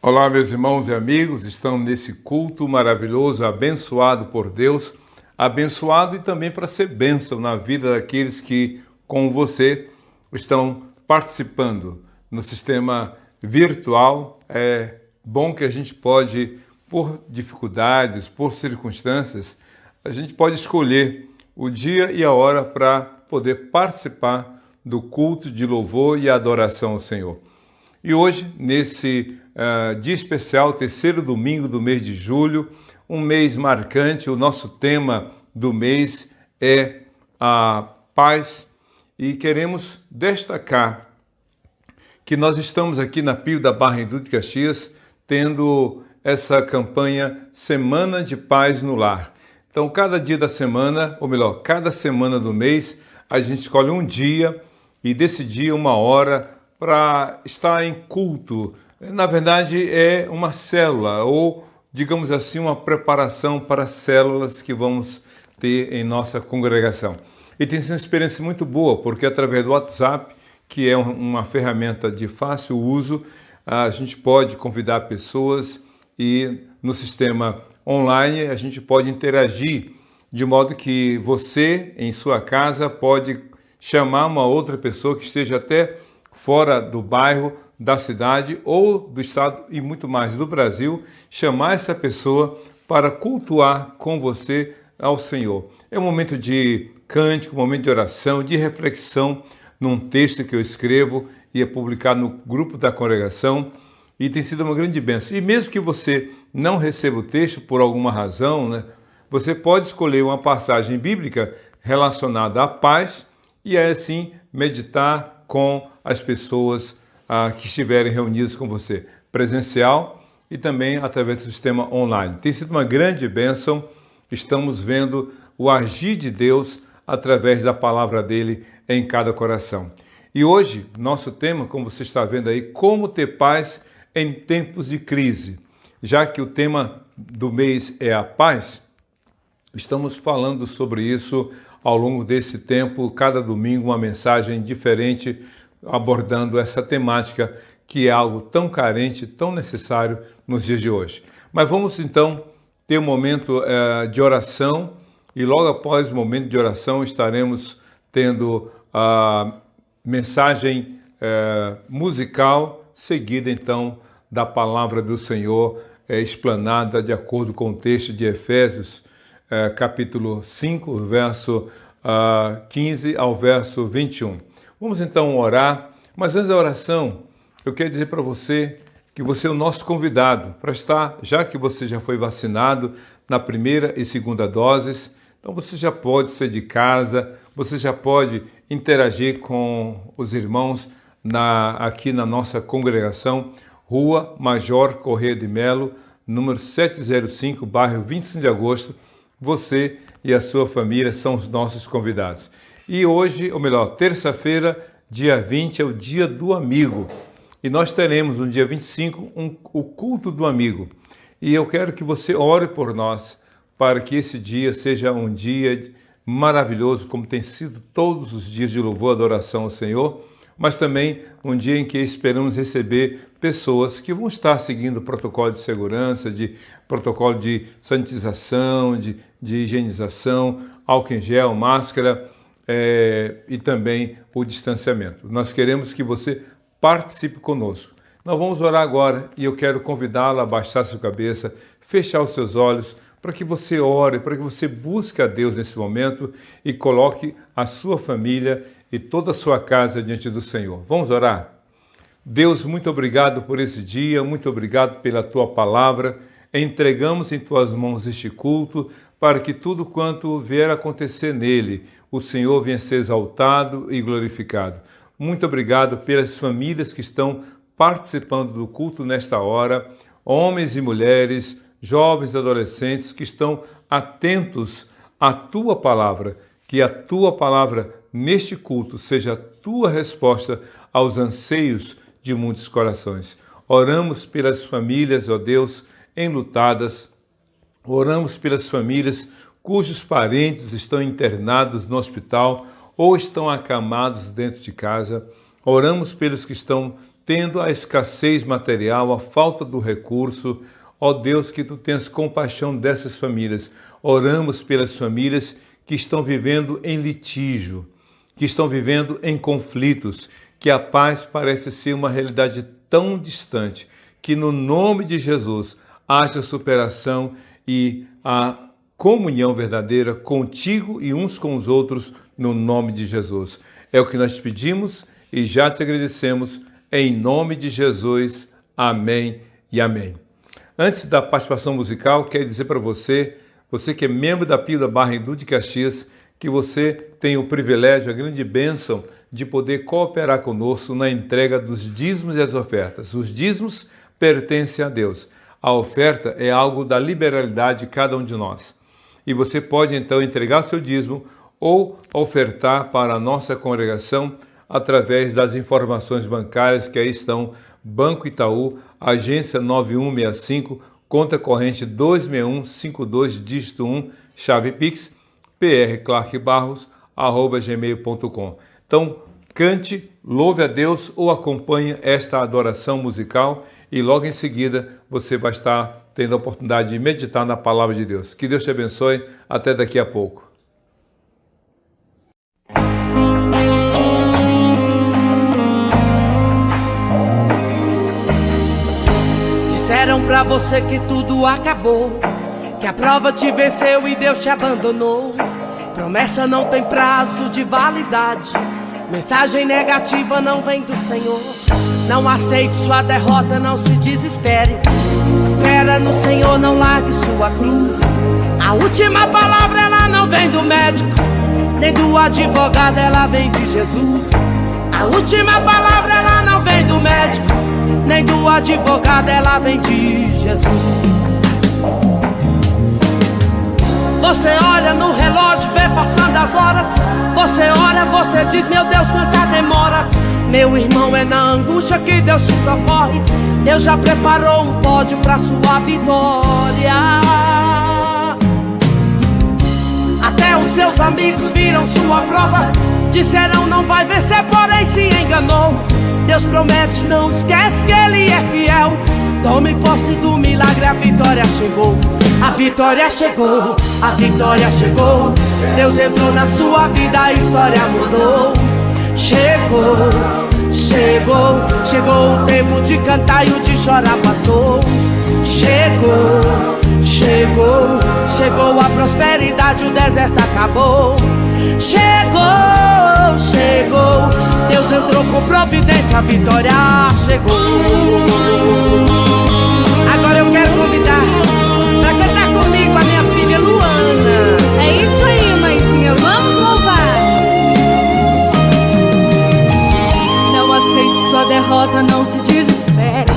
Olá, meus irmãos e amigos, estamos nesse culto maravilhoso, abençoado por Deus, abençoado e também para ser bênção na vida daqueles que, com você, estão participando no sistema virtual. É bom que a gente pode, por dificuldades, por circunstâncias, a gente pode escolher o dia e a hora para poder participar do culto de louvor e adoração ao Senhor. E hoje, nesse dia especial, terceiro domingo do mês de julho, um mês marcante, o nosso tema do mês é a paz e queremos destacar que nós estamos aqui na Pio da Barra em Duque de Caxias tendo essa campanha Semana de Paz no Lar. Então, cada dia da semana, ou melhor, cada semana do mês, a gente escolhe um dia e desse dia uma hora para estar em culto. Na verdade, é uma célula, ou, digamos assim, uma preparação para células que vamos ter em nossa congregação. E tem sido uma experiência muito boa, porque através do WhatsApp, que é uma ferramenta de fácil uso, a gente pode convidar pessoas e no sistema online a gente pode interagir, de modo que você, em sua casa, pode chamar uma outra pessoa que esteja até fora do bairro, da cidade ou do estado e muito mais do Brasil, chamar essa pessoa para cultuar com você ao Senhor. É um momento de cântico, um momento de oração, de reflexão num texto que eu escrevo e é publicado no grupo da congregação e tem sido uma grande bênção. E mesmo que você não receba o texto por alguma razão, você pode escolher uma passagem bíblica relacionada à paz e aí assim meditar com as pessoas que estiverem reunidas com você, presencial e também através do sistema online. Tem sido uma grande bênção, estamos vendo o agir de Deus através da palavra dele em cada coração. E hoje, nosso tema, como você está vendo aí, como ter paz em tempos de crise. Já que o tema do mês é a paz, estamos falando sobre isso ao longo desse tempo, cada domingo uma mensagem diferente, abordando essa temática que é algo tão carente, tão necessário nos dias de hoje. Mas vamos então ter um momento de oração e logo após o momento de oração estaremos tendo a mensagem musical seguida então da palavra do Senhor explanada de acordo com o texto de Efésios, capítulo 5, verso 15 ao verso 21. Vamos então orar, mas antes da oração, eu quero dizer para você que você é o nosso convidado para estar, já que você já foi vacinado na primeira e segunda doses, então você já pode ser de casa, você já pode interagir com os irmãos aqui na nossa congregação, Rua Major Corrêa de Melo, número 705, bairro 25 de agosto, você e a sua família são os nossos convidados. E hoje, ou melhor, terça-feira, dia 20, é o dia do amigo. E nós teremos no dia 25 o culto do amigo. E eu quero que você ore por nós, para que esse dia seja um dia maravilhoso, como tem sido todos os dias de louvor e adoração ao Senhor, mas também um dia em que esperamos receber pessoas que vão estar seguindo o protocolo de segurança, de protocolo de sanitização, de higienização, álcool em gel, máscara, e também o distanciamento. Nós queremos que você participe conosco. Nós vamos orar agora e eu quero convidá-lo a abaixar sua cabeça, fechar os seus olhos, para que você ore, para que você busque a Deus nesse momento e coloque a sua família e toda a sua casa diante do Senhor. Vamos orar? Deus, muito obrigado por esse dia, muito obrigado pela Tua palavra. Entregamos em Tuas mãos este culto para que tudo quanto vier a acontecer nele, o Senhor venha ser exaltado e glorificado. Muito obrigado pelas famílias que estão participando do culto nesta hora, homens e mulheres, jovens e adolescentes que estão atentos à Tua palavra, que a Tua palavra neste culto seja a Tua resposta aos anseios de muitos corações. Oramos pelas famílias, ó Deus, enlutadas, oramos pelas famílias cujos parentes estão internados no hospital ou estão acamados dentro de casa. Oramos pelos que estão tendo a escassez material, a falta do recurso. Ó Deus, que Tu tenhas compaixão dessas famílias. Oramos pelas famílias que estão vivendo em litígio, que estão vivendo em conflitos, que a paz parece ser uma realidade tão distante, que no nome de Jesus haja superação e a comunhão verdadeira contigo e uns com os outros, no nome de Jesus. É o que nós te pedimos e já te agradecemos, em nome de Jesus. Amém e amém. Antes da participação musical, quero dizer para você que é membro da Pílula Barra Hindu de Caxias, que você tem o privilégio, a grande bênção de poder cooperar conosco na entrega dos dízimos e as ofertas. Os dízimos pertencem a Deus. A oferta é algo da liberalidade de cada um de nós. E você pode então entregar seu dízimo ou ofertar para a nossa congregação através das informações bancárias que aí estão: Banco Itaú, agência 9165, conta corrente 26152, dígito 1, chave Pix, prclarkbarros@gmail.com. Então, cante, louve a Deus ou acompanhe esta adoração musical e logo em seguida você vai estar tendo a oportunidade de meditar na palavra de Deus. Que Deus te abençoe. Até daqui a pouco. Disseram pra você que tudo acabou, que a prova te venceu e Deus te abandonou. Promessa não tem prazo de validade, mensagem negativa não vem do Senhor. Não aceite sua derrota, não se desespere. Espera no Senhor, não largue sua cruz. A última palavra ela não vem do médico, nem do advogado, ela vem de Jesus. A última palavra ela não vem do médico, nem do advogado, ela vem de Jesus. Você olha no relógio, vê passando as horas. Você ora, você diz: meu Deus, quanta demora. Meu irmão, é na angústia que Deus te socorre. Deus já preparou um pódio pra sua vitória. Até os seus amigos viram sua prova, disseram não vai vencer, porém se enganou. Deus promete, não esquece que Ele é fiel. Tome posse do milagre, a vitória chegou. A vitória chegou, a vitória chegou. Deus entrou na sua vida, a história mudou. Chegou, chegou, chegou o tempo de cantar e o de chorar passou. Chegou, chegou, chegou a prosperidade, o deserto acabou. Chegou, chegou, Deus entrou com providência, a vitória chegou. Agora eu quero convidar pra cantar comigo a minha filha Luana. É isso aí, mãezinha, vamos louvar. Não aceite sua derrota, não se desespere.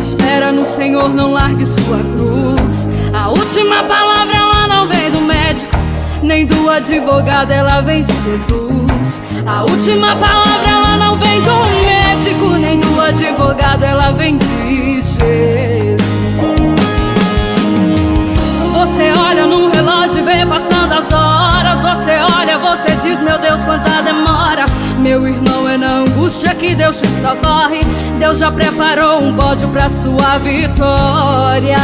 Espera no Senhor, não largue sua cruz. A última palavra ela não vem do médico, nem do advogado, ela vem de Jesus. A última palavra ela não vem do médico, nem do advogado, ela vem de Jesus. Você olha no relógio e vê passando as horas. Você olha, você diz: meu Deus, quanta demora. Meu irmão, é na angústia que Deus te socorre. Deus já preparou um pódio pra sua vitória.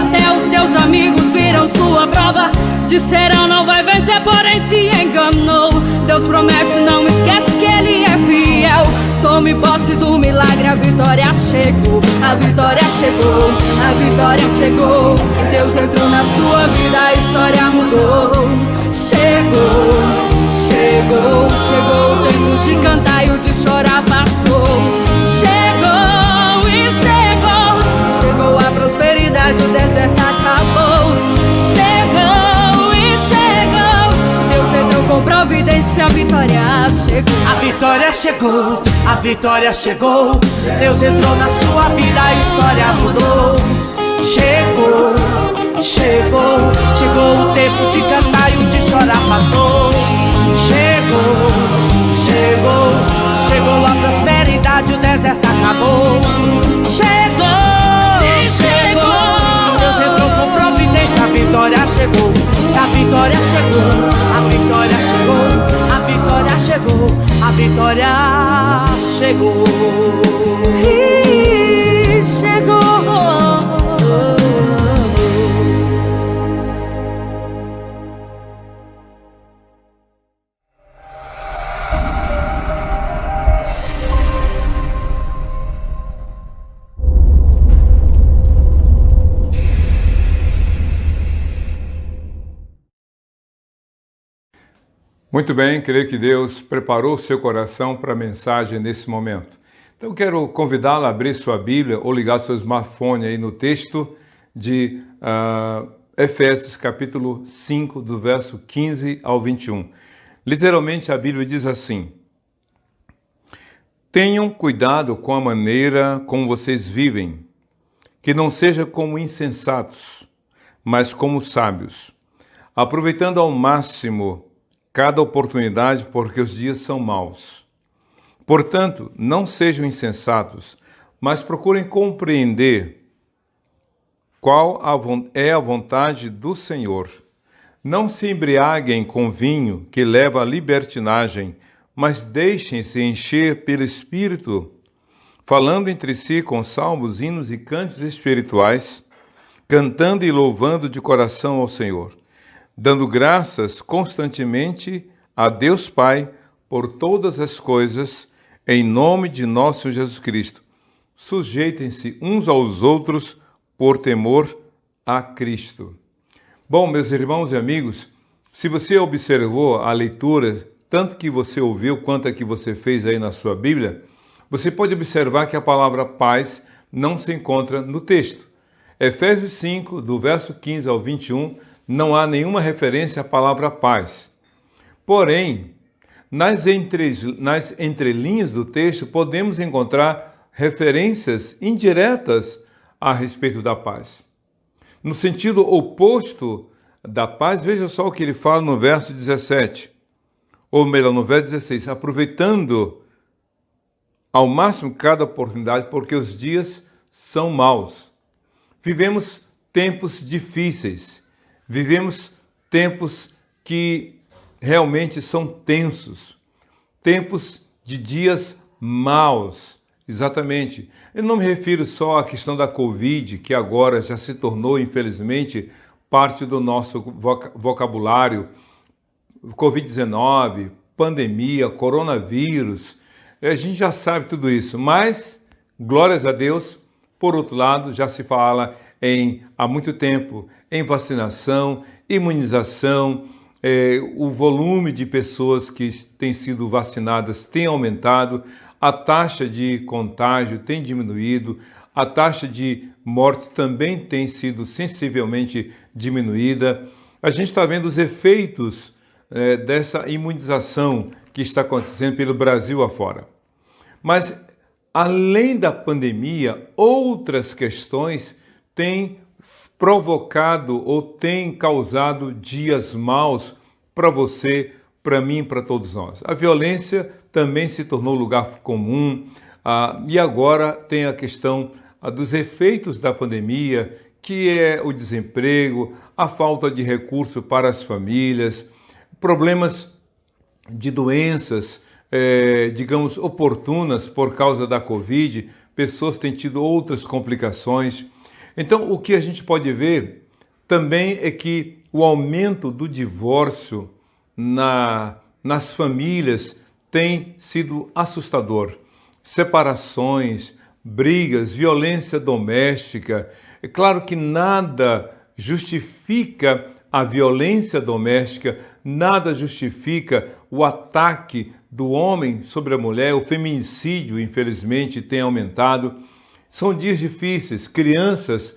Até os seus amigos viram sua prova, disseram não vai vencer, porém se enganou. Deus promete, não esquece que Ele é fiel. Tome posse do milagre, a vitória chegou. A vitória chegou, a vitória chegou. Deus entrou na sua vida, a história mudou. Chegou, chegou, chegou o tempo de cantar e o de chorar passou. Chegou e chegou, chegou a prosperidade, o deserto acabou. Chegou e chegou, Deus entrou com providência, a vitória chegou. A vitória chegou, a vitória chegou. Deus entrou na sua vida, a história mudou. Chegou, chegou, chegou o tempo de cantar e o de chorar passou. Chegou, chegou, chegou a prosperidade, o deserto acabou. Chegou, chegou, Deus entrou com providência, a vitória chegou. A vitória chegou, a vitória chegou, a vitória chegou, a vitória Muito bem, creio que Deus preparou o seu coração para a mensagem nesse momento. Então eu quero convidá-lo a abrir sua Bíblia ou ligar seu smartphone aí no texto de Efésios capítulo 5, do verso 15 ao 21. Literalmente a Bíblia diz assim: tenham cuidado com a maneira como vocês vivem, que não seja como insensatos, mas como sábios, aproveitando ao máximo cada oportunidade, porque os dias são maus. Portanto, não sejam insensatos, mas procurem compreender qual é a vontade do Senhor. Não se embriaguem com vinho que leva à libertinagem, mas deixem-se encher pelo Espírito, falando entre si com salmos, hinos e cantos espirituais, cantando e louvando de coração ao Senhor, dando graças constantemente a Deus Pai por todas as coisas, em nome de nosso Jesus Cristo. Sujeitem-se uns aos outros por temor a Cristo. Bom, meus irmãos e amigos, se você observou a leitura, tanto que você ouviu quanto a que você fez aí na sua Bíblia, você pode observar que a palavra paz não se encontra no texto. Efésios 5, do verso 15 ao 21, não há nenhuma referência à palavra paz. Porém, nas entrelinhas do texto, podemos encontrar referências indiretas a respeito da paz. No sentido oposto da paz, veja só o que ele fala no verso 17, ou melhor, no verso 16, aproveitando ao máximo cada oportunidade, porque os dias são maus. Vivemos tempos difíceis. Vivemos tempos que realmente são tensos, tempos de dias maus, exatamente. Eu não me refiro só à questão da Covid, que agora já se tornou, infelizmente, parte do nosso vocabulário. Covid-19, pandemia, coronavírus, a gente já sabe tudo isso, mas, glórias a Deus, por outro lado, já se fala há muito tempo em vacinação, imunização, o volume de pessoas que têm sido vacinadas tem aumentado, a taxa de contágio tem diminuído, a taxa de morte também tem sido sensivelmente diminuída. A gente está vendo os efeitos dessa imunização que está acontecendo pelo Brasil afora. Mas, além da pandemia, outras questões têm provocado ou têm causado dias maus para você, para mim e para todos nós. A violência também se tornou lugar comum e agora tem a questão dos efeitos da pandemia, que é o desemprego, a falta de recurso para as famílias, problemas de doenças, digamos, oportunas por causa da Covid, pessoas têm tido outras complicações. Então, o que a gente pode ver também é que o aumento do divórcio nas famílias tem sido assustador. Separações, brigas, violência doméstica. É claro que nada justifica a violência doméstica, nada justifica o ataque do homem sobre a mulher, o feminicídio, infelizmente, tem aumentado. São dias difíceis, crianças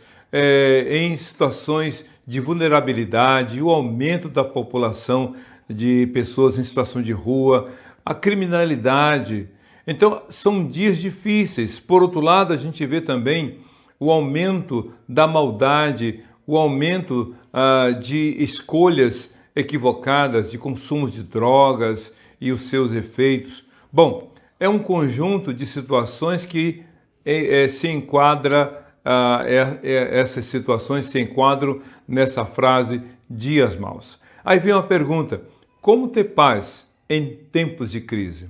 em situações de vulnerabilidade, o aumento da população de pessoas em situação de rua, a criminalidade. Então, são dias difíceis. Por outro lado, a gente vê também o aumento da maldade, o aumento de escolhas equivocadas, de consumo de drogas e os seus efeitos. Bom, é um conjunto de situações que se enquadra, essas situações se enquadram nessa frase, dias maus. Aí vem uma pergunta: como ter paz em tempos de crise?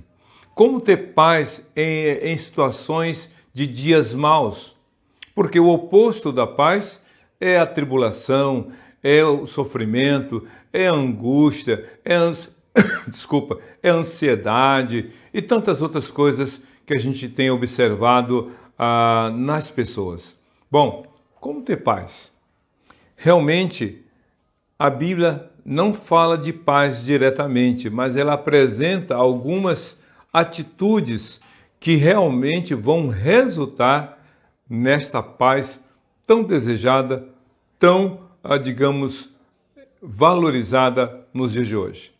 Como ter paz em situações de dias maus? Porque o oposto da paz é a tribulação, é o sofrimento, é a angústia, é a ansiedade e tantas outras coisas que a gente tem observado nas pessoas. Bom, como ter paz? Realmente, a Bíblia não fala de paz diretamente, mas ela apresenta algumas atitudes que realmente vão resultar nesta paz tão desejada, tão, digamos, valorizada nos dias de hoje.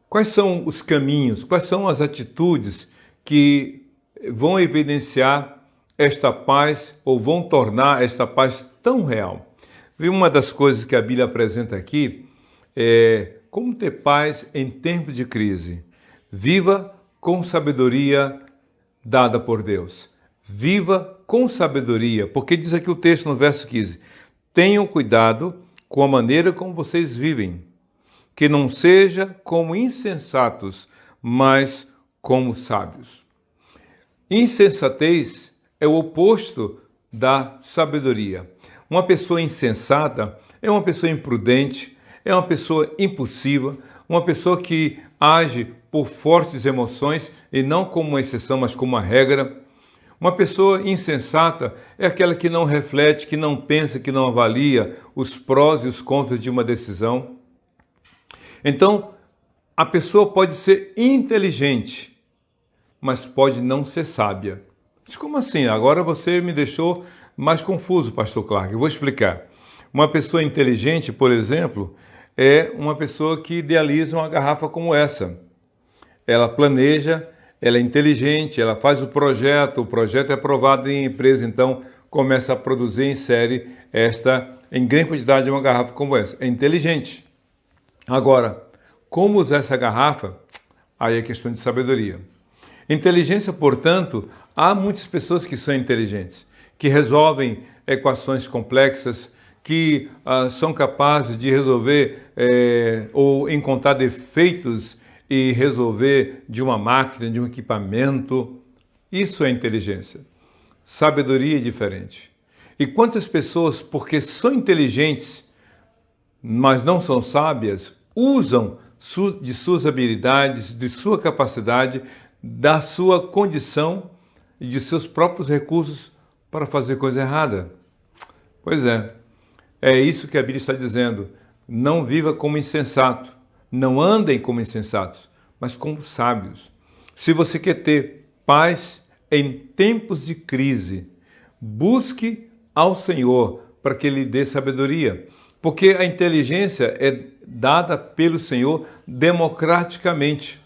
Quais são os caminhos, quais são as atitudes que vão evidenciar esta paz ou vão tornar esta paz tão real? Uma das coisas que a Bíblia apresenta aqui é como ter paz em tempos de crise. Viva com sabedoria dada por Deus. Viva com sabedoria, porque diz aqui o texto no verso 15: tenham cuidado com a maneira como vocês vivem, que não seja como insensatos, mas como sábios. Insensatez é o oposto da sabedoria. Uma pessoa insensata é uma pessoa imprudente, é uma pessoa impulsiva, uma pessoa que age por fortes emoções e não como uma exceção, mas como uma regra. Uma pessoa insensata é aquela que não reflete, que não pensa, que não avalia os prós e os contras de uma decisão. Então, a pessoa pode ser inteligente, mas pode não ser sábia. Mas como assim? Agora você me deixou mais confuso, pastor Clark. Eu vou explicar. Uma pessoa inteligente, por exemplo, é uma pessoa que idealiza uma garrafa como essa. Ela planeja, ela é inteligente, ela faz o projeto é aprovado em empresa, então começa a produzir em série em grande quantidade, uma garrafa como essa. É inteligente. Agora, como usar essa garrafa? Aí é questão de sabedoria. Inteligência, portanto, há muitas pessoas que são inteligentes, que resolvem equações complexas, que são capazes de resolver ou encontrar defeitos e resolver de uma máquina, de um equipamento. Isso é inteligência. Sabedoria é diferente. E quantas pessoas, porque são inteligentes, mas não são sábias, usam de suas habilidades, de sua capacidade, da sua condição e de seus próprios recursos para fazer coisa errada. Pois é isso que a Bíblia está dizendo. Não viva como insensato, não andem como insensatos, mas como sábios. Se você quer ter paz em tempos de crise, busque ao Senhor para que Ele dê sabedoria, porque a inteligência é dada pelo Senhor democraticamente.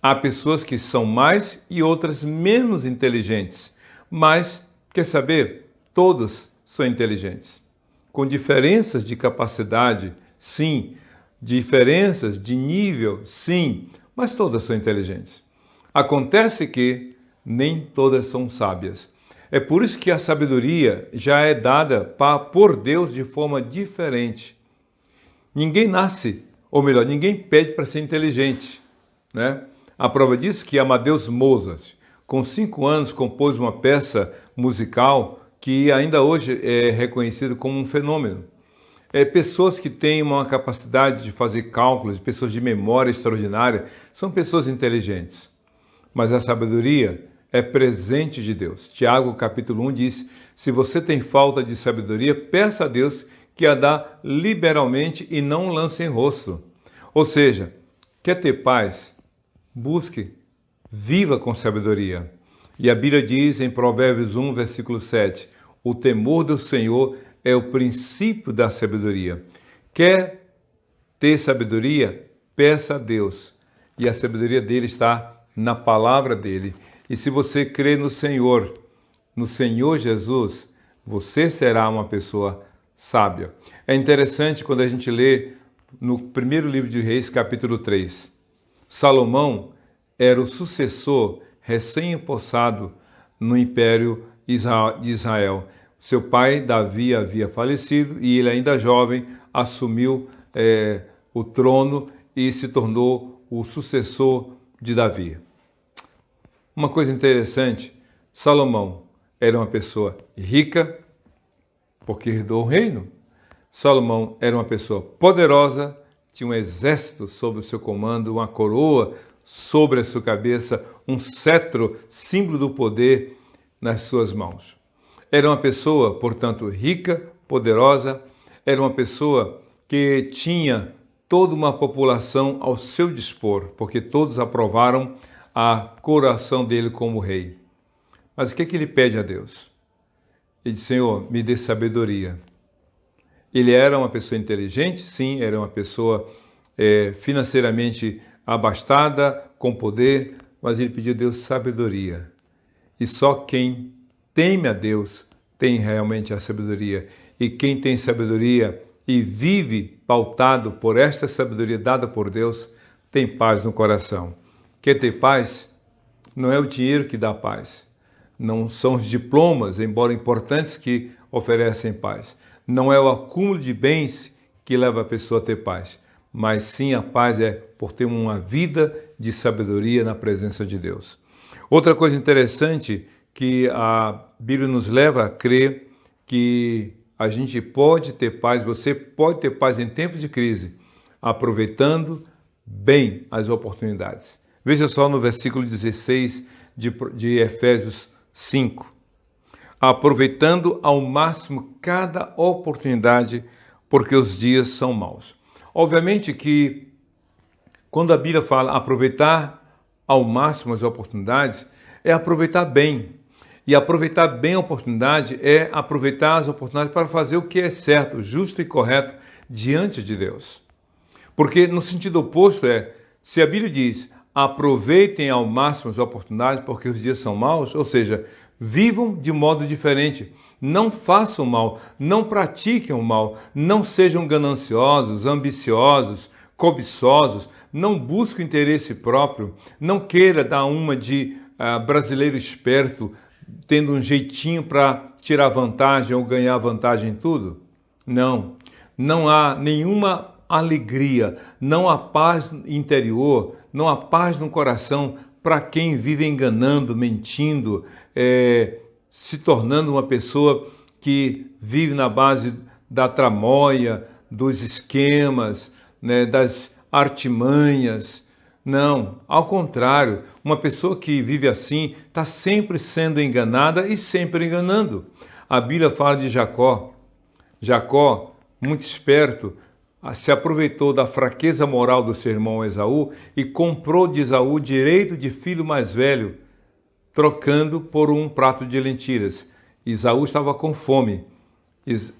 Há pessoas que são mais e outras menos inteligentes, mas, quer saber, todas são inteligentes. Com diferenças de capacidade, sim, diferenças de nível, sim, mas todas são inteligentes. Acontece que nem todas são sábias. É por isso que a sabedoria já é dada por Deus de forma diferente. Ninguém nasce, ou melhor, ninguém pede para ser inteligente, né? A prova disso é que Amadeus Mozart, com 5 anos, compôs uma peça musical que ainda hoje é reconhecido como um fenômeno. Pessoas que têm uma capacidade de fazer cálculos, pessoas de memória extraordinária, são pessoas inteligentes. Mas a sabedoria é presente de Deus. Tiago, capítulo 1, diz: se você tem falta de sabedoria, peça a Deus que a dá liberalmente e não lance em rosto. Ou seja, quer ter paz? Busque, viva com sabedoria. E a Bíblia diz em Provérbios 1, versículo 7, o temor do Senhor é o princípio da sabedoria. Quer ter sabedoria? Peça a Deus. E a sabedoria dele está na palavra dele. E se você crê no Senhor Jesus, você será uma pessoa sábia. É interessante quando a gente lê no primeiro livro de Reis, capítulo 3. Salomão era o sucessor recém-empossado no Império de Israel. Seu pai, Davi, havia falecido e ele, ainda jovem, assumiu o trono e se tornou o sucessor de Davi. Uma coisa interessante, Salomão era uma pessoa rica, porque herdou o reino. Salomão era uma pessoa poderosa, tinha um exército sob o seu comando, uma coroa sobre a sua cabeça, um cetro, símbolo do poder, nas suas mãos. Era uma pessoa, portanto, rica, poderosa, era uma pessoa que tinha toda uma população ao seu dispor, porque todos aprovaram a coroação dele como rei. Mas o que ele pede a Deus? Ele diz: Senhor, me dê sabedoria. Ele era uma pessoa inteligente, sim, era uma pessoa financeiramente abastada, com poder, mas ele pediu a Deus sabedoria. E só quem teme a Deus tem realmente a sabedoria. E quem tem sabedoria e vive pautado por esta sabedoria dada por Deus, tem paz no coração. Quer ter paz? Não é o dinheiro que dá paz. Não são os diplomas, embora importantes, que oferecem paz. Não é o acúmulo de bens que leva a pessoa a ter paz. Mas sim, a paz é por ter uma vida de sabedoria na presença de Deus. Outra coisa interessante que a Bíblia nos leva a crer que a gente pode ter paz, você pode ter paz em tempos de crise, aproveitando bem as oportunidades. Veja só no versículo 16 de Efésios 5. Aproveitando ao máximo cada oportunidade, porque os dias são maus. Obviamente que quando a Bíblia fala aproveitar ao máximo as oportunidades, é aproveitar bem. E aproveitar bem a oportunidade é aproveitar as oportunidades para fazer o que é certo, justo e correto diante de Deus. Porque no sentido oposto se a Bíblia diz aproveitem ao máximo as oportunidades porque os dias são maus, ou seja, vivam de modo diferente. Não façam mal, não pratiquem o mal, não sejam gananciosos, ambiciosos, cobiçosos, não busquem interesse próprio, não queira dar uma de brasileiro esperto, tendo um jeitinho para tirar vantagem ou ganhar vantagem em tudo. Não há nenhuma alegria, não há paz interior, não há paz no coração para quem vive enganando, mentindo, se tornando uma pessoa que vive na base da tramóia, dos esquemas, das artimanhas. Não, ao contrário, uma pessoa que vive assim está sempre sendo enganada e sempre enganando. A Bíblia fala de Jacó. Jacó, muito esperto, se aproveitou da fraqueza moral do seu irmão Esaú e comprou de Esaú direito de filho mais velho, trocando por um prato de lentilhas. Esaú estava com fome.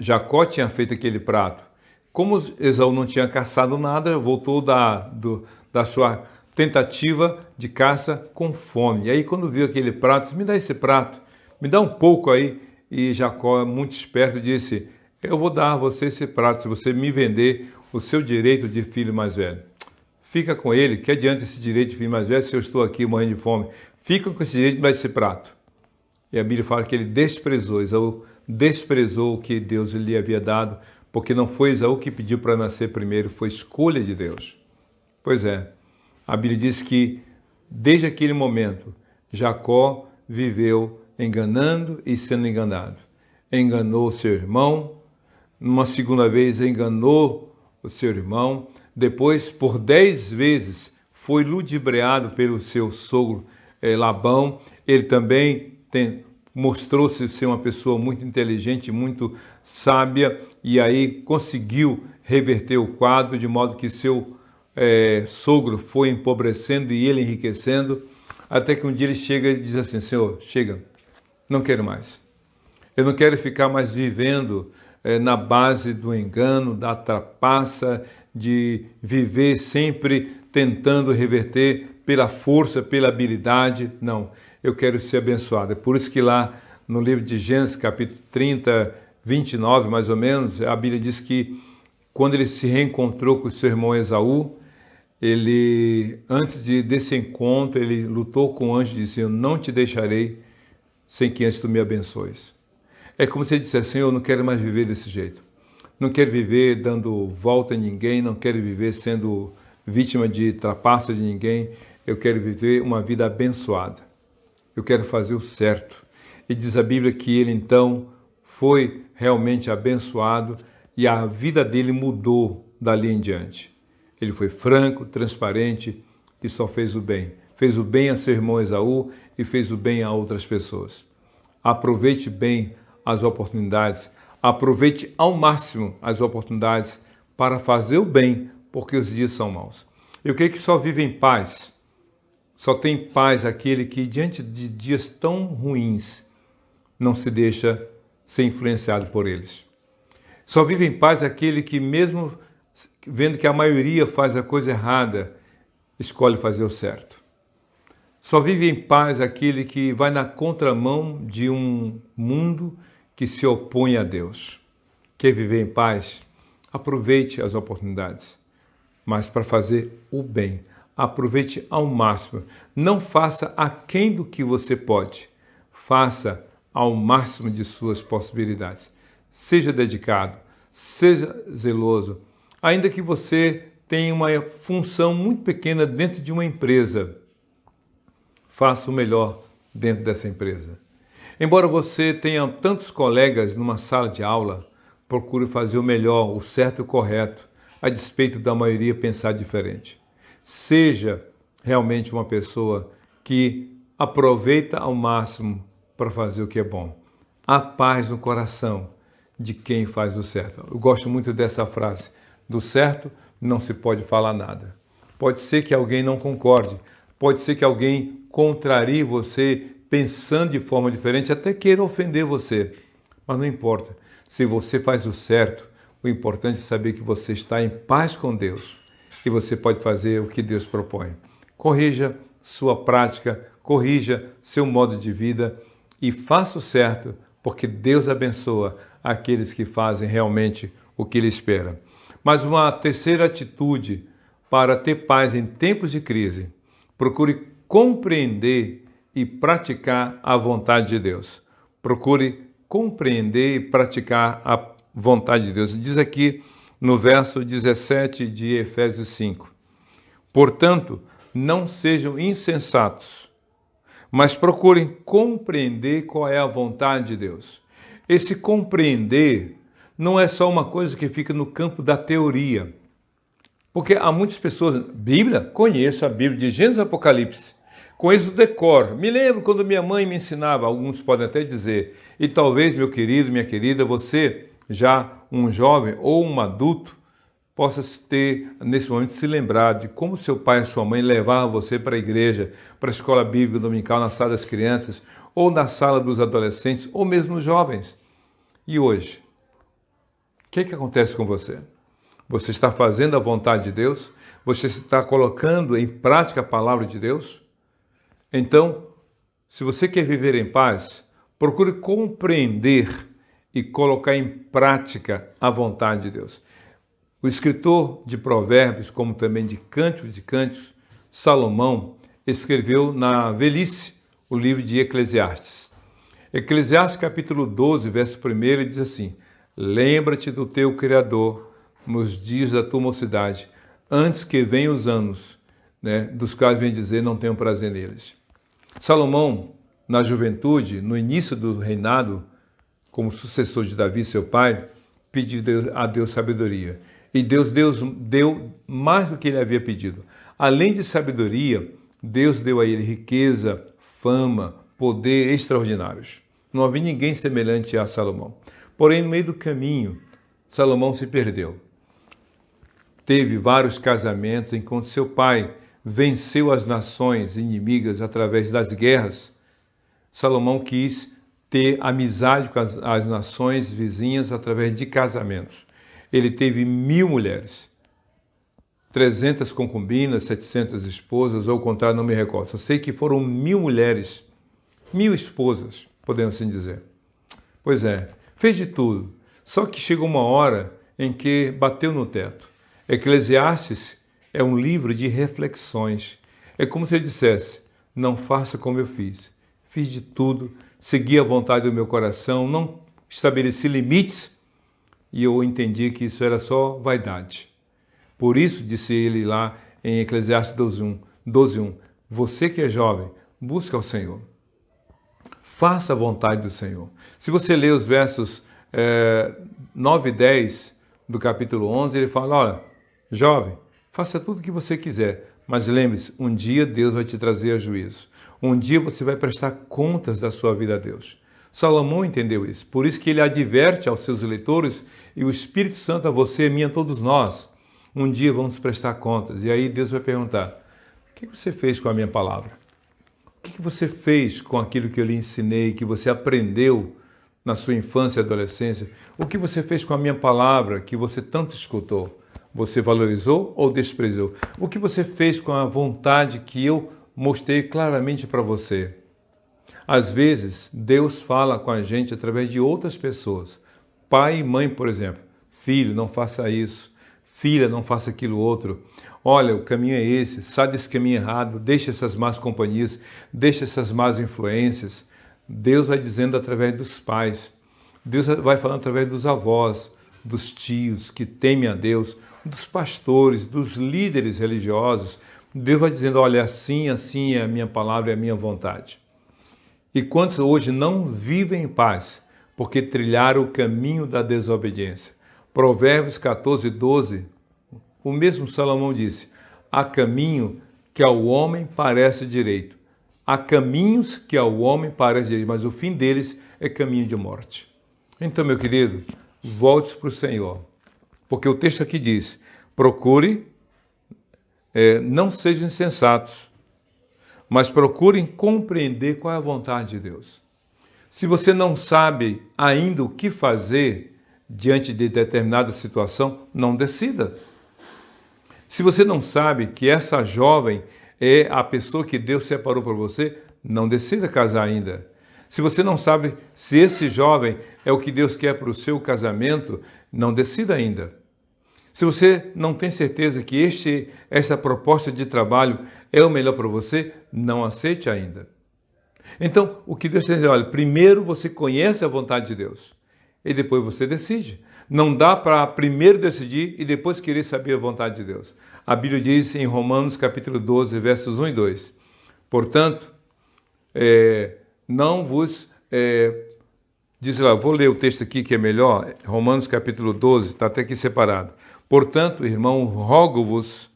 Jacó tinha feito aquele prato. Como Esaú não tinha caçado nada, voltou da sua tentativa de caça com fome. E aí quando viu aquele prato, disse: me dá esse prato, me dá um pouco aí. E Jacó, muito esperto, disse: eu vou dar a você esse prato se você me vender o seu direito de filho mais velho. Fica com ele, que adianta esse direito de filho mais velho se eu estou aqui morrendo de fome? Fica com esse direito e me dá esse prato. E a Bíblia fala que ele desprezou, Esaú desprezou o que Deus lhe havia dado, porque não foi Esaú que pediu para nascer primeiro, foi escolha de Deus. Pois é, a Bíblia diz que desde aquele momento Jacó viveu enganando e sendo enganado. Enganou seu irmão, numa segunda vez enganou o seu irmão, depois por 10 vezes foi ludibriado pelo seu sogro Labão. Ele também mostrou-se ser uma pessoa muito inteligente, muito sábia, e aí conseguiu reverter o quadro, de modo que seu sogro foi empobrecendo e ele enriquecendo, até que um dia ele chega e diz assim: Senhor, chega, não quero mais. Eu não quero ficar mais vivendo na base do engano, da trapaça, de viver sempre tentando reverter pela força, pela habilidade. Não, eu quero ser abençoado. É por isso que lá no livro de Gênesis, capítulo 30, 29, mais ou menos, a Bíblia diz que quando ele se reencontrou com o seu irmão Esaú, antes desse encontro, ele lutou com o anjo e disse: eu não te deixarei sem que antes tu me abençoes. É como se ele dissesse: Senhor, eu não quero mais viver desse jeito. Não quero viver dando volta em ninguém, não quero viver sendo vítima de trapaça de ninguém. Eu quero viver uma vida abençoada. Eu quero fazer o certo. E diz a Bíblia que ele então foi realmente abençoado e a vida dele mudou dali em diante. Ele foi franco, transparente e só fez o bem. Fez o bem a seu irmão Esaú e fez o bem a outras pessoas. Aproveite bem as oportunidades, aproveite ao máximo as oportunidades, para fazer o bem, porque os dias são maus. Eu creio que só vive em paz, só tem paz aquele que, diante de dias tão ruins, não se deixa ser influenciado por eles. Só vive em paz aquele que, mesmo vendo que a maioria faz a coisa errada, escolhe fazer o certo. Só vive em paz aquele que vai na contramão de um mundo que se opõe a Deus. Quer viver em paz? Aproveite as oportunidades, mas para fazer o bem. Aproveite ao máximo. Não faça aquém do que você pode. Faça ao máximo de suas possibilidades. Seja dedicado, seja zeloso. Ainda que você tenha uma função muito pequena dentro de uma empresa, faça o melhor dentro dessa empresa. Embora você tenha tantos colegas numa sala de aula, procure fazer o melhor, o certo e o correto, a despeito da maioria pensar diferente. Seja realmente uma pessoa que aproveita ao máximo para fazer o que é bom. Há paz no coração de quem faz o certo. Eu gosto muito dessa frase. Do certo não se pode falar nada. Pode ser que alguém não concorde, pode ser que alguém contrarie você pensando de forma diferente, até queira ofender você. Mas não importa. Se você faz o certo, o importante é saber que você está em paz com Deus e você pode fazer o que Deus propõe. Corrija sua prática, corrija seu modo de vida e faça o certo, porque Deus abençoa aqueles que fazem realmente o que Ele espera. Mas uma terceira atitude para ter paz em tempos de crise: procure compreender e praticar a vontade de Deus. Procure compreender e praticar a vontade de Deus. Diz aqui no verso 17 de Efésios 5. Portanto, não sejam insensatos, mas procurem compreender qual é a vontade de Deus. Esse compreender não é só uma coisa que fica no campo da teoria. Porque há muitas pessoas, Bíblia, conheço a Bíblia de Gênesis e Apocalipse, conheço o decor. Me lembro quando minha mãe me ensinava, alguns podem até dizer, e talvez, meu querido, minha querida, você, já um jovem ou um adulto, possa ter, nesse momento, se lembrar de como seu pai e sua mãe levavam você para a igreja, para a escola bíblica dominical, na sala das crianças, ou na sala dos adolescentes, ou mesmo os jovens. E hoje, o que acontece com você? Você está fazendo a vontade de Deus? Você está colocando em prática a palavra de Deus? Então, se você quer viver em paz, procure compreender e colocar em prática a vontade de Deus. O escritor de Provérbios, como também de Cânticos, Salomão, escreveu na velhice o livro de Eclesiastes. Eclesiastes capítulo 12, verso 1, ele diz assim: lembra-te do teu Criador nos dias da tua mocidade, antes que venham os anos, dos quais vem dizer, não tenho prazer neles. Salomão, na juventude, no início do reinado, como sucessor de Davi, seu pai, pediu a Deus sabedoria. E Deus deu mais do que ele havia pedido. Além de sabedoria, Deus deu a ele riqueza, fama, poder extraordinários. Não havia ninguém semelhante a Salomão. Porém, no meio do caminho, Salomão se perdeu. Teve vários casamentos, enquanto seu pai venceu as nações inimigas através das guerras. Salomão quis ter amizade com as nações vizinhas através de casamentos. Ele teve 1000 mulheres, 300 concubinas, 700 esposas, ou ao contrário, não me recordo. Só sei que foram 1000 mulheres, 1000 esposas, podemos assim dizer. Pois é, fez de tudo. Só que chegou uma hora em que bateu no teto. Eclesiastes é um livro de reflexões. É como se ele dissesse: não faça como eu fiz. Fiz de tudo, segui a vontade do meu coração, não estabeleci limites, e eu entendi que isso era só vaidade. Por isso, disse ele lá em Eclesiastes 12:1, você que é jovem, busca o Senhor. Faça a vontade do Senhor. Se você ler os versos 9 e 10 do capítulo 11, ele fala: olha, jovem, faça tudo o que você quiser, mas lembre-se, um dia Deus vai te trazer a juízo. Um dia você vai prestar contas da sua vida a Deus. Salomão entendeu isso. Por isso que ele adverte aos seus leitores, e o Espírito Santo a você, a mim, a todos nós. Um dia vamos prestar contas. E aí Deus vai perguntar: o que você fez com a minha palavra? O que você fez com aquilo que eu lhe ensinei, que você aprendeu na sua infância e adolescência? O que você fez com a minha palavra que você tanto escutou? Você valorizou ou desprezou? O que você fez com a vontade que eu mostrei claramente para você? Às vezes, Deus fala com a gente através de outras pessoas. Pai e mãe, por exemplo. Filho, não faça isso. Filha, não faça aquilo outro. Olha, o caminho é esse. Sai desse caminho errado. Deixa essas más companhias. Deixa essas más influências. Deus vai dizendo através dos pais. Deus vai falando através dos avós, dos tios que temem a Deus, dos pastores, dos líderes religiosos. Deus vai dizendo: olha, assim é a minha palavra e a minha vontade. E quantos hoje não vivem em paz porque trilharam o caminho da desobediência? Provérbios 14, 12, o mesmo Salomão disse: há caminho que ao homem parece direito. Há caminhos que ao homem parece direito, mas o fim deles é caminho de morte. Então, meu querido, volte para o Senhor. Porque o texto aqui diz: procure, não sejam insensatos, mas procurem compreender qual é a vontade de Deus. Se você não sabe ainda o que fazer diante de determinada situação, não decida. Se você não sabe que essa jovem é a pessoa que Deus separou para você, não decida casar ainda. Se você não sabe se esse jovem é o que Deus quer para o seu casamento, não decida ainda. Se você não tem certeza que esta proposta de trabalho é o melhor para você, não aceite ainda. Então, o que Deus tem a dizer: olha, primeiro você conhece a vontade de Deus e depois você decide. Não dá para primeiro decidir e depois querer saber a vontade de Deus. A Bíblia diz em Romanos capítulo 12, versos 1 e 2. Portanto, não vos... diz lá, vou ler o texto aqui que é melhor. Romanos capítulo 12, está até aqui separado. Portanto, irmão, rogo-vos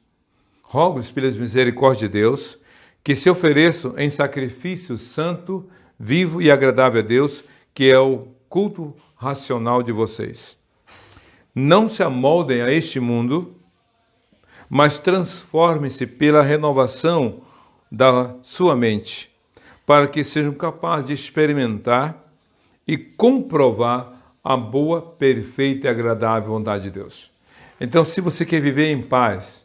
pelas misericórdias de Deus, que se ofereçam em sacrifício santo, vivo e agradável a Deus, que é o culto racional de vocês. Não se amoldem a este mundo, mas transformem-se pela renovação da sua mente, para que sejam capazes de experimentar e comprovar a boa, perfeita e agradável vontade de Deus. Então, se você quer viver em paz,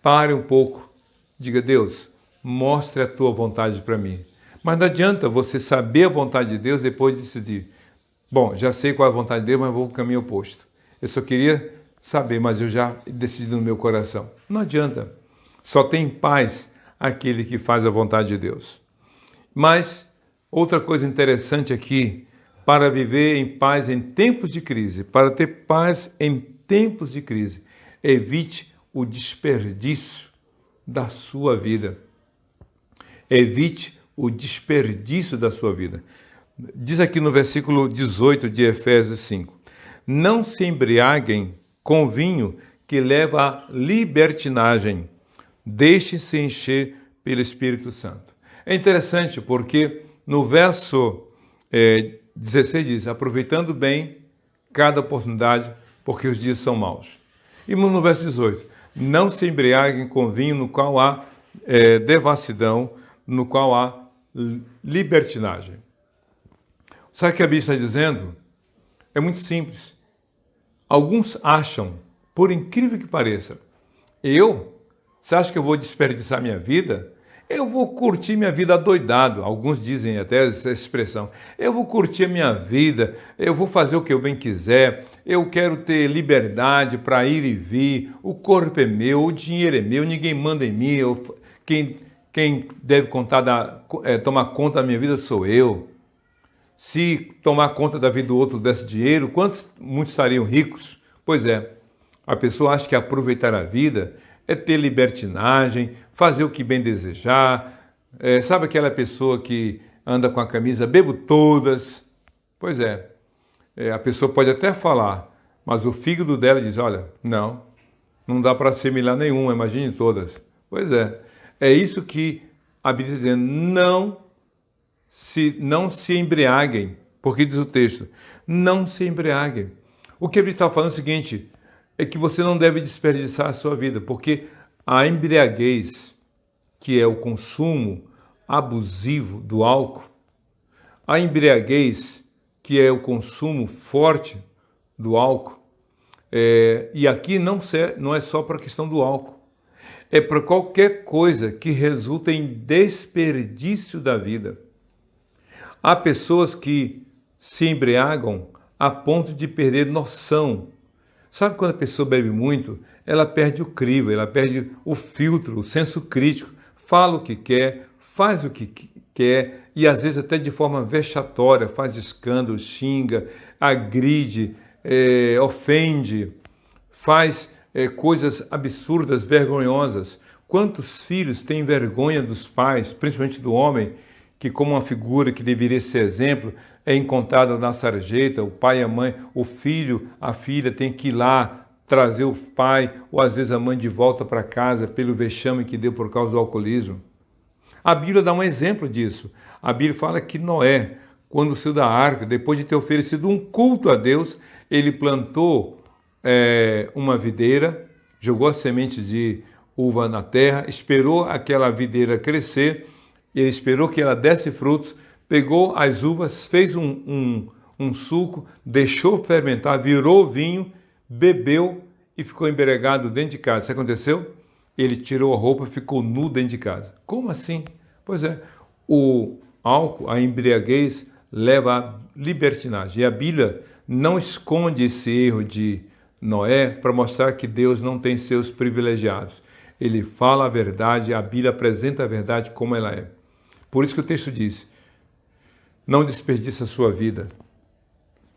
pare um pouco, diga: Deus, mostre a tua vontade para mim. Mas não adianta você saber a vontade de Deus e depois decidir: bom, já sei qual é a vontade de Deus, mas vou para o caminho oposto. Eu só queria saber, mas eu já decidi no meu coração. Não adianta. Só tem paz aquele que faz a vontade de Deus. Mas outra coisa interessante aqui, para viver em paz em tempos de crise, para ter paz em tempos de crise, evite o desperdício da sua vida. Evite o desperdício da sua vida. Diz aqui no versículo 18 de Efésios 5. Não se embriaguem com vinho que leva à libertinagem. Deixem-se encher pelo Espírito Santo. É interessante porque no verso 16 diz: aproveitando bem cada oportunidade, porque os dias são maus. E no verso 18, não se embriaguem com vinho no qual há devassidão, no qual há libertinagem. Sabe o que a Bíblia está dizendo? É muito simples. Alguns acham, por incrível que pareça, você acha que eu vou desperdiçar minha vida? Eu vou curtir minha vida adoidado. Alguns dizem até essa expressão. Eu vou curtir a minha vida, eu vou fazer o que eu bem quiser, eu quero ter liberdade para ir e vir, o corpo é meu, o dinheiro é meu, ninguém manda em mim, quem deve tomar conta da minha vida sou eu. Se tomar conta da vida do outro desse dinheiro, muitos estariam ricos? Pois é, a pessoa acha que aproveitar a vida é ter libertinagem, fazer o que bem desejar. Sabe aquela pessoa que anda com a camisa bebo todas? Pois é, a pessoa pode até falar, mas o fígado dela diz: olha, não dá para assimilar nenhuma, imagine todas. Pois é isso que a Bíblia está dizendo: não se embriaguem Porque diz o texto, não se embriague. O que ele está falando é o seguinte, é que você não deve desperdiçar a sua vida, porque a embriaguez, que é o consumo abusivo do álcool, a embriaguez, que é o consumo forte do álcool, e aqui não é só para a questão do álcool, é para qualquer coisa que resulta em desperdício da vida. Há pessoas que se embriagam a ponto de perder noção. Sabe quando a pessoa bebe muito? Ela perde o crivo, ela perde o filtro, o senso crítico, fala o que quer, faz o que quer e às vezes até de forma vexatória, faz escândalo, xinga, agride, ofende, faz coisas absurdas, vergonhosas. Quantos filhos têm vergonha dos pais, principalmente do homem, que como uma figura que deveria ser exemplo, é encontrado na sarjeta, o pai e a mãe, o filho, a filha tem que ir lá trazer o pai ou às vezes a mãe de volta para casa pelo vexame que deu por causa do alcoolismo. A Bíblia dá um exemplo disso. A Bíblia fala que Noé, quando saiu da arca, depois de ter oferecido um culto a Deus, ele plantou uma videira, jogou a semente de uva na terra, esperou aquela videira crescer, ele esperou que ela desse frutos, pegou as uvas, fez um suco, deixou fermentar, virou vinho, bebeu e ficou embriagado dentro de casa. Isso aconteceu? Ele tirou a roupa e ficou nu dentro de casa. Como assim? Pois é, o álcool, a embriaguez, leva à libertinagem. E a Bíblia não esconde esse erro de Noé para mostrar que Deus não tem seus privilegiados. Ele fala a verdade, a Bíblia apresenta a verdade como ela é. Por isso que o texto diz, não desperdice a sua vida.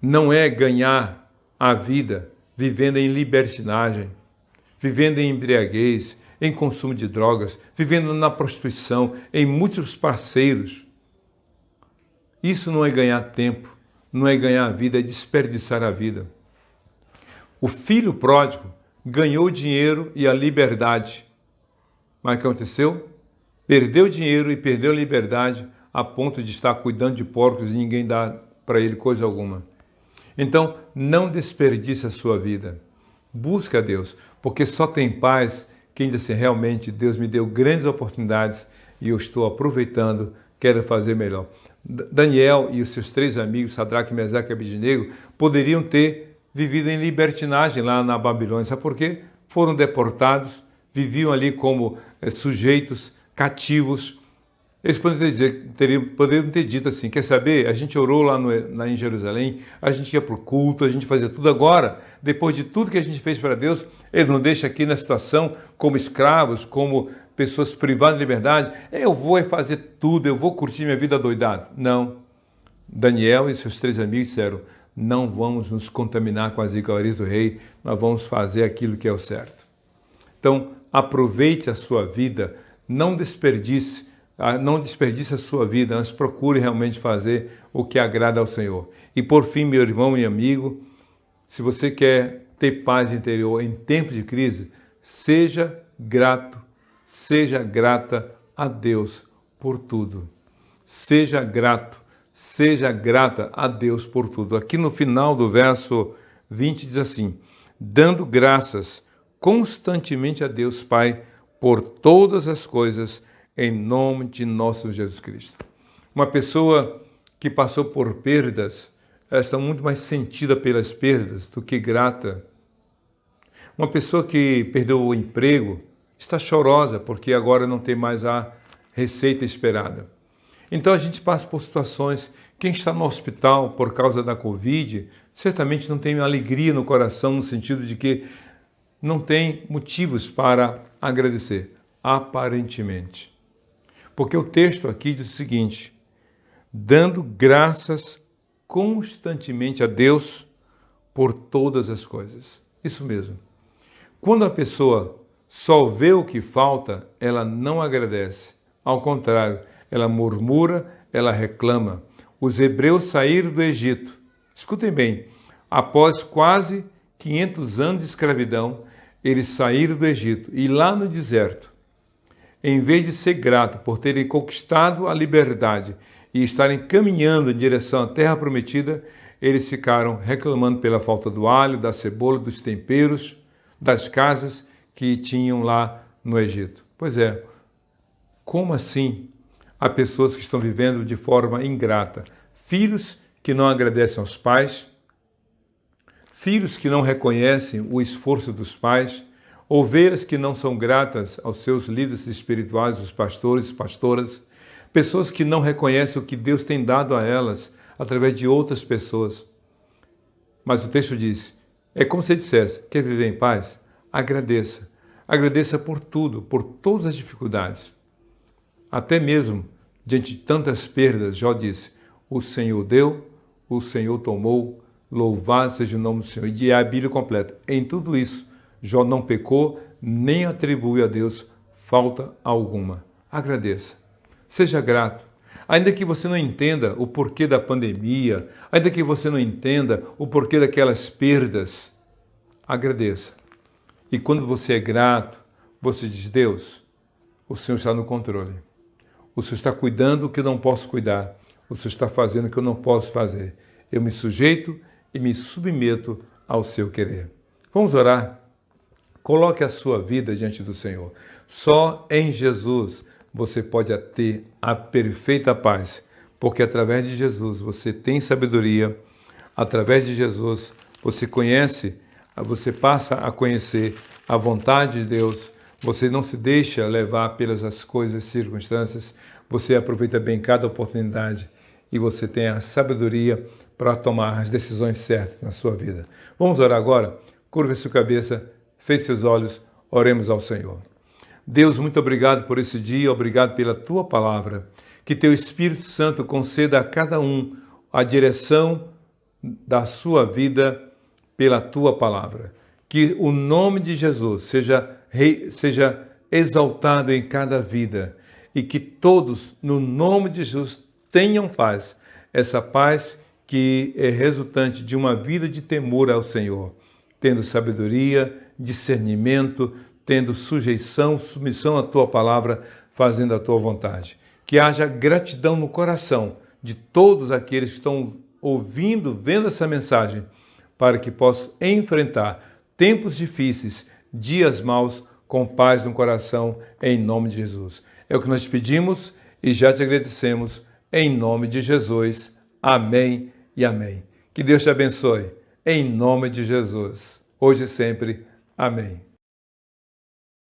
Não é ganhar a vida vivendo em libertinagem, vivendo em embriaguez, em consumo de drogas, vivendo na prostituição, em múltiplos parceiros. Isso não é ganhar tempo, não é ganhar a vida, é desperdiçar a vida. O filho pródigo ganhou o dinheiro e a liberdade. Mas o que aconteceu? Perdeu o dinheiro e perdeu a liberdade a ponto de estar cuidando de porcos e ninguém dá para ele coisa alguma. Então, não desperdice a sua vida. Busca a Deus, porque só tem paz quem diz assim, realmente Deus me deu grandes oportunidades e eu estou aproveitando, quero fazer melhor. Daniel e os seus 3 amigos, Sadraque, Mesaque e Abednego, poderiam ter vivido em libertinagem lá na Babilônia. Sabe por quê? Foram deportados, viviam ali como sujeitos, cativos. Eles poderiam ter dito assim, quer saber, a gente orou lá em Jerusalém, a gente ia para o culto, a gente fazia tudo agora, depois de tudo que a gente fez para Deus, Ele nos deixa aqui na situação como escravos, como pessoas privadas de liberdade, eu vou fazer tudo, eu vou curtir minha vida doidado. Não. Daniel e seus 3 amigos disseram, não vamos nos contaminar com as iguarias do rei, nós vamos fazer aquilo que é o certo. Então, aproveite a sua vida, não desperdice a sua vida, mas procure realmente fazer o que agrada ao Senhor. E por fim, meu irmão e amigo, se você quer ter paz interior em tempos de crise, seja grato, seja grata a Deus por tudo. Seja grato, seja grata a Deus por tudo. Aqui no final do verso 20 diz assim, dando graças constantemente a Deus Pai por todas as coisas, em nome de nosso Jesus Cristo. Uma pessoa que passou por perdas, ela está muito mais sentida pelas perdas do que grata. Uma pessoa que perdeu o emprego está chorosa porque agora não tem mais a receita esperada. Então a gente passa por situações, quem está no hospital por causa da Covid, certamente não tem alegria no coração, no sentido de que não tem motivos para agradecer, aparentemente. Porque o texto aqui diz o seguinte, dando graças constantemente a Deus por todas as coisas. Isso mesmo. Quando a pessoa só vê o que falta, ela não agradece. Ao contrário, ela murmura, ela reclama. Os hebreus saíram do Egito. Escutem bem, após quase 500 anos de escravidão, eles saíram do Egito e lá no deserto, em vez de ser grato por terem conquistado a liberdade e estarem caminhando em direção à terra prometida, eles ficaram reclamando pela falta do alho, da cebola, dos temperos, das casas que tinham lá no Egito. Pois é, como assim há pessoas que estão vivendo de forma ingrata? Filhos que não agradecem aos pais, filhos que não reconhecem o esforço dos pais, ovelhas que não são gratas aos seus líderes espirituais, os pastores, pastoras, pessoas que não reconhecem o que Deus tem dado a elas através de outras pessoas. Mas o texto diz, é como se dissesse, quer viver em paz? Agradeça. Agradeça por tudo, por todas as dificuldades. Até mesmo diante de tantas perdas, Jó disse, o Senhor deu, o Senhor tomou, louvado seja o nome do Senhor. E a Bíblia completa. Em tudo isso, Jó não pecou, nem atribuiu a Deus falta alguma. Agradeça. Seja grato. Ainda que você não entenda o porquê da pandemia, ainda que você não entenda o porquê daquelas perdas, agradeça. E quando você é grato, você diz, Deus, o Senhor está no controle. O Senhor está cuidando do que eu não posso cuidar. O Senhor está fazendo o que eu não posso fazer. Eu me sujeito e me submeto ao seu querer. Vamos orar? Coloque a sua vida diante do Senhor. Só em Jesus você pode ter a perfeita paz, porque através de Jesus você tem sabedoria, através de Jesus você conhece, você passa a conhecer a vontade de Deus, você não se deixa levar pelas coisas, circunstâncias, você aproveita bem cada oportunidade e você tem a sabedoria para tomar as decisões certas na sua vida. Vamos orar agora? Curva sua cabeça, feche seus olhos, oremos ao Senhor. Deus, muito obrigado por esse dia, obrigado pela Tua palavra. Que Teu Espírito Santo conceda a cada um a direção da sua vida pela Tua palavra. Que o nome de Jesus seja exaltado em cada vida e que todos, no nome de Jesus, tenham paz. Essa paz que é resultante de uma vida de temor ao Senhor, tendo sabedoria, discernimento, tendo sujeição, submissão à Tua palavra, fazendo a Tua vontade. Que haja gratidão no coração de todos aqueles que estão ouvindo, vendo essa mensagem, para que possam enfrentar tempos difíceis, dias maus, com paz no coração, em nome de Jesus. É o que nós te pedimos e já te agradecemos, em nome de Jesus. Amém e amém. Que Deus te abençoe, em nome de Jesus, hoje e sempre. Amém.